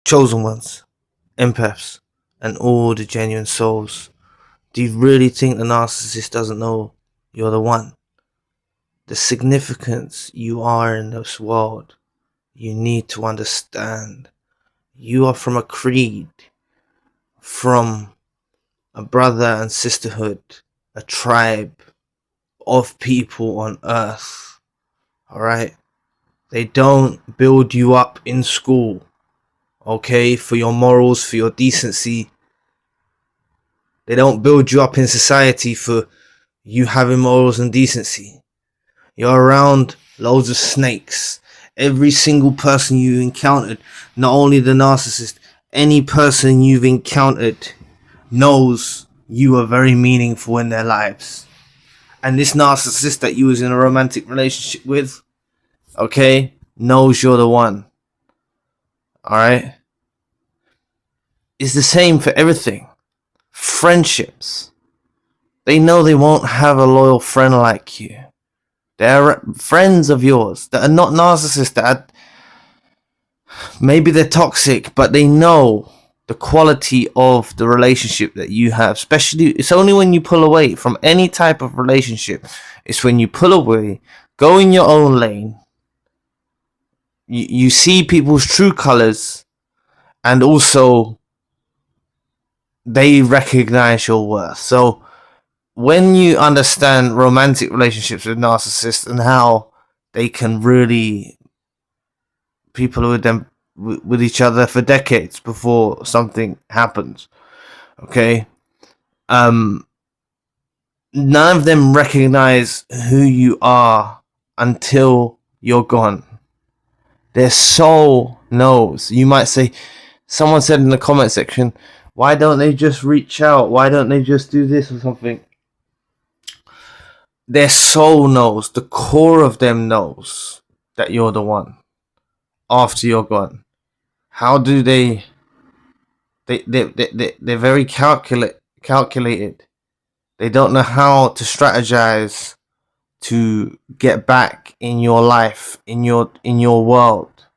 chosen ones, empaths, and all the genuine souls. Do you really think the narcissist doesn't know you're the one? The significance you are in this world, you need to understand. You are from a creed, from a brother and sisterhood, a tribe of people on earth. Alright? They don't build you up in school, okay, for your morals, for your decency. They don't build you up in society for you having morals and decency. You're around loads of snakes. Every single person you encountered, not only the narcissist, any person you've encountered knows you are very meaningful in their lives. And this narcissist that you was in a romantic relationship with, okay, knows you're the one. Alright? It's the same for everything. Friendships. They know they won't have a loyal friend like you. They're friends of yours that are not narcissists, that maybe they're toxic, but they know the quality of the relationship that you have. Especially, it's only when you pull away from any type of relationship. It's when you pull away, go in your own lane. You see people's true colors, and also they recognize your worth. So when you understand romantic relationships with narcissists and how they can really, people are with them with each other for decades before something happens, okay, none of them recognize who you are until you're gone. Their soul knows. You might say, someone said in the comment section, why don't they just reach out? Why don't they just do this or something? Their soul knows. The core of them knows that you're the one after you're gone. How do they're very calculated. They don't know how to strategize to get back in your life, in your world.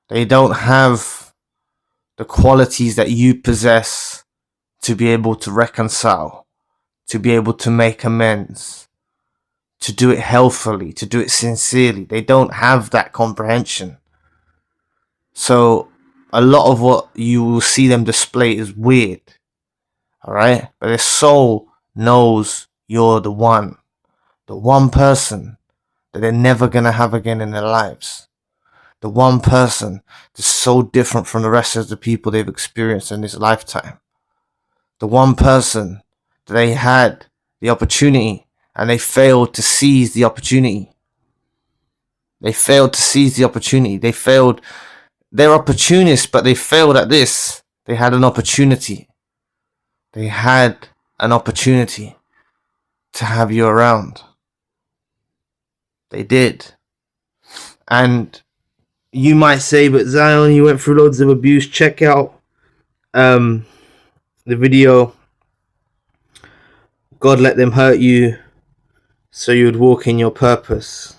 They don't have the qualities that you possess to be able to reconcile, to be able to make amends, to do it healthily, to do it sincerely. They don't have that comprehension. So a lot of what you will see them display is weird. Alright? But their soul knows you're the one person that they're never gonna have again in their lives. The one person that's so different from the rest of the people they've experienced in this lifetime. The one person that they had the opportunity and they failed to seize the opportunity. They failed to seize the opportunity. They failed. They're opportunists, but they failed at this. They had an opportunity. They had an opportunity to have you around. They did. And you might say, but Zion, you went through loads of abuse. Check out the video, God let them hurt you so you would walk in your purpose.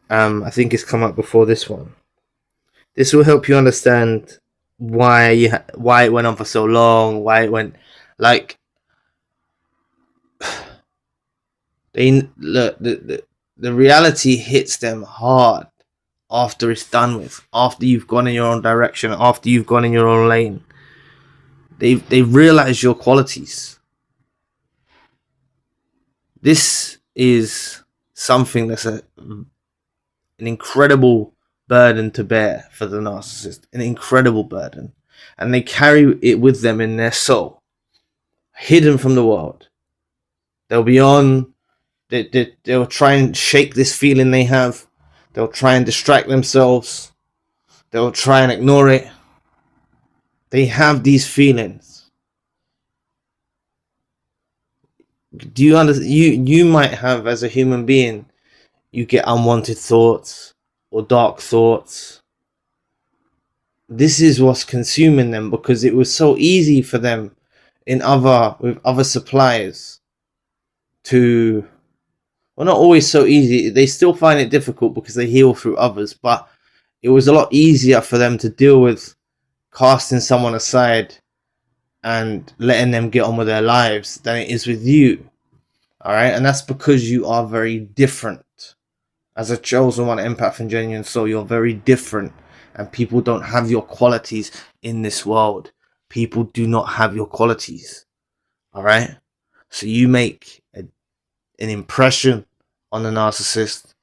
I think it's come up before this one. This will help you understand why it went on for so long, why it went, like, they look, the reality hits them hard after it's done with, after you've gone in your own direction, after you've gone in your own lane. They realize your qualities. This is something that's an incredible burden to bear for the narcissist, an incredible burden, and they carry it with them in their soul, hidden from the world. They'll be on. They'll try and shake this feeling they have. They'll try and distract themselves. They'll try and ignore it. They have these feelings. Do you understand? You might have, as a human being, you get unwanted thoughts or dark thoughts. This is what's consuming them, because it was so easy for them with other suppliers to, well, not always so easy. They still find it difficult because they heal through others, but it was a lot easier for them to deal with casting someone aside and letting them get on with their lives than it is with you. All right, and that's because you are very different. As a chosen one, empath, and genuine soul, you're very different, and people don't have your qualities in this world. People do not have your qualities. All right, so you make an impression on the narcissist.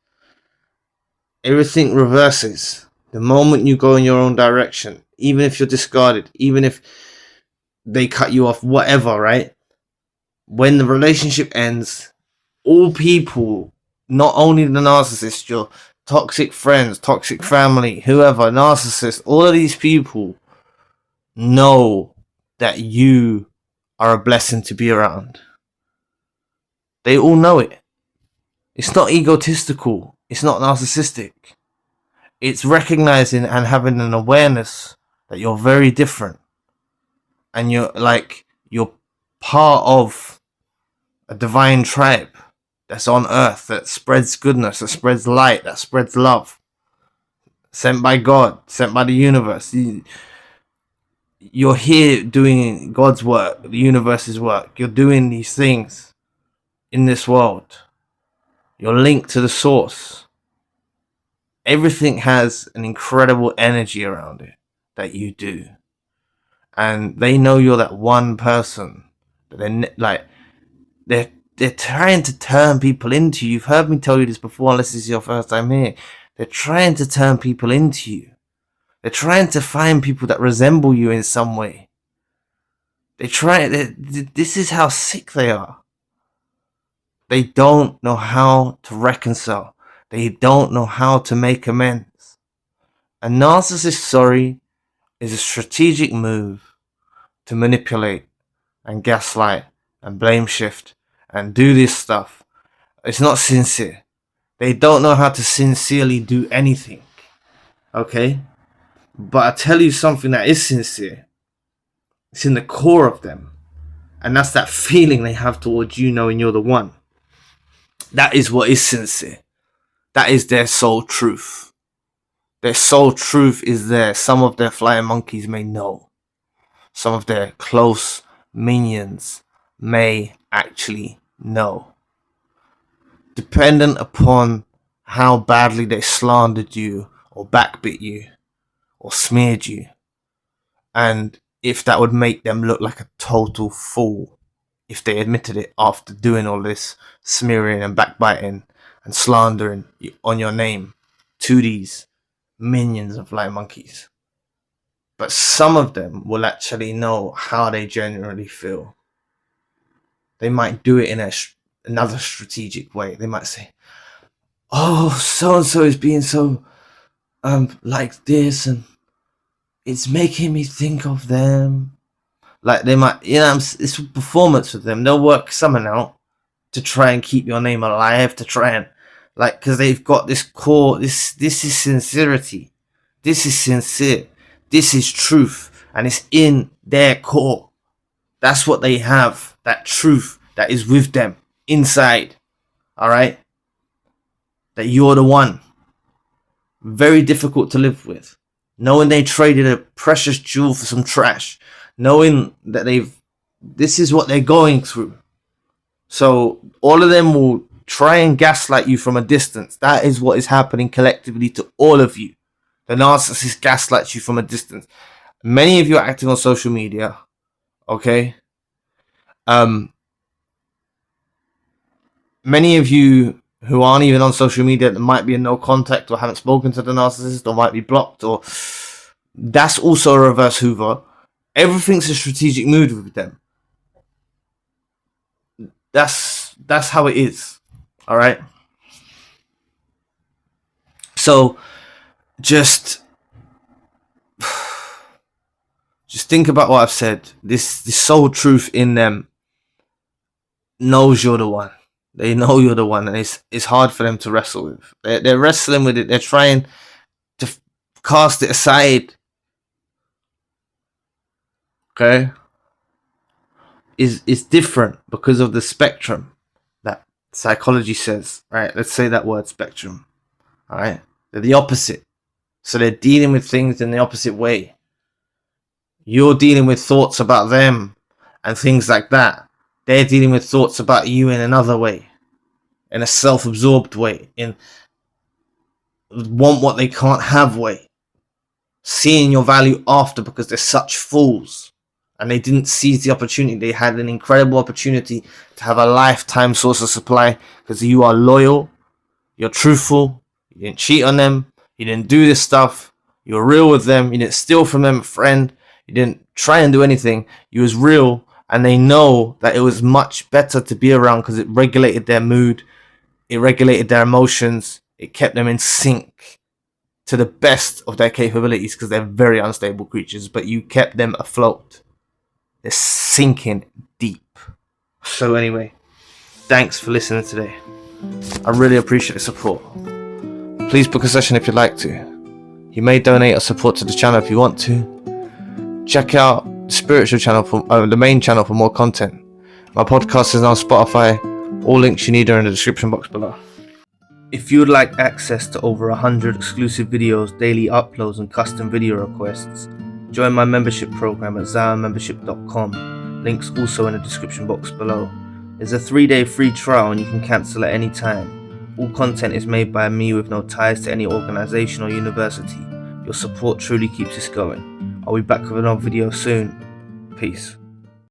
Everything reverses the moment you go in your own direction. Even if you're discarded, even if they cut you off, whatever, right? When the relationship ends, all people, not only the narcissist, your toxic friends, toxic family, whoever, narcissist, all of these people know that you are a blessing to be around. They all know it. It's not egotistical. It's not narcissistic. It's recognizing and having an awareness that you're very different. And you're part of a divine tribe that's on earth, that spreads goodness, that spreads light, that spreads love. Sent by God, sent by the universe. You're here doing God's work, the universe's work. You're doing these things in this world. You're linked to the source. Everything has an incredible energy around it that you do. And they know you're that one person. But they're trying to turn people into you. You've heard me tell you this before, unless this is your first time here. They're trying to turn people into you. They're trying to find people that resemble you in some way. This is how sick they are. They don't know how to reconcile. They don't know how to make amends. A narcissist sorry is a strategic move to manipulate and gaslight and blame shift and do this stuff. It's not sincere. They don't know how to sincerely do anything. Okay? But I tell you something that is sincere. It's in the core of them. And that's that feeling they have towards you knowing you're the one. That is what is sincere. That is their soul truth. Their soul truth is there. Some of their flying monkeys may know. Some of their close minions may actually know. Dependent upon how badly they slandered you or backbit you or smeared you, and if that would make them look like a total fool if they admitted it after doing all this smearing and backbiting and slandering on your name to these minions of flying monkeys. But some of them will actually know how they genuinely feel. They might do it in another strategic way. They might say, oh, so-and-so is being so like this, and it's making me think of them. Like they might, it's a performance with them. They'll work something out to try and keep your name alive, to try and, because they've got this core, this is sincerity. This is sincere. This is truth. And it's in their core. That's what they have. That truth that is with them inside. Alright? That you're the one. Very difficult to live with. Knowing they traded a precious jewel for some trash. Knowing that this is what they're going through. So all of them will try and gaslight you from a distance. That is what is happening collectively to all of you. The narcissist gaslights you from a distance. Many of you are active on social media. Okay? Many of you who aren't even on social media that might be in no contact or haven't spoken to the narcissist or might be blocked, or that's also a reverse Hoover. Everything's a strategic move with them. That's how it is. All right. So just think about what I've said. This soul truth in them knows you're the one. They know you're the one, and it's hard for them to wrestle with. They're wrestling with it. They're trying to cast it aside. Okay? It's different because of the spectrum that psychology says. Right? Let's say that word, spectrum. All right? They're the opposite. So they're dealing with things in the opposite way. You're dealing with thoughts about them and things like that. They're dealing with thoughts about you in another way, in a self-absorbed way, in want what they can't have way, seeing your value after because they're such fools and they didn't seize the opportunity. They had an incredible opportunity to have a lifetime source of supply because you are loyal, you're truthful, you didn't cheat on them, you didn't do this stuff, you were real with them, you didn't steal from them a friend, you didn't try and do anything, you was real, and they know that it was much better to be around because it regulated their mood, it regulated their emotions, it kept them in sync to the best of their capabilities because they're very unstable creatures, but you kept them afloat. They're sinking deep. So anyway, thanks for listening today. I really appreciate the support. Please book a session if you'd like to. You may donate or support to the channel if you want to. Check out the spiritual channel, the main channel, for more content. My podcast is on Spotify. All links you need are in the description box below. If you would like access to over 100 exclusive videos, daily uploads and custom video requests, join my membership program at zionmembership.com. Links also in the description box below. There's a 3-day free trial and you can cancel at any time. All content is made by me with no ties to any organisation or university. Your support truly keeps us going. I'll be back with another video soon. Peace.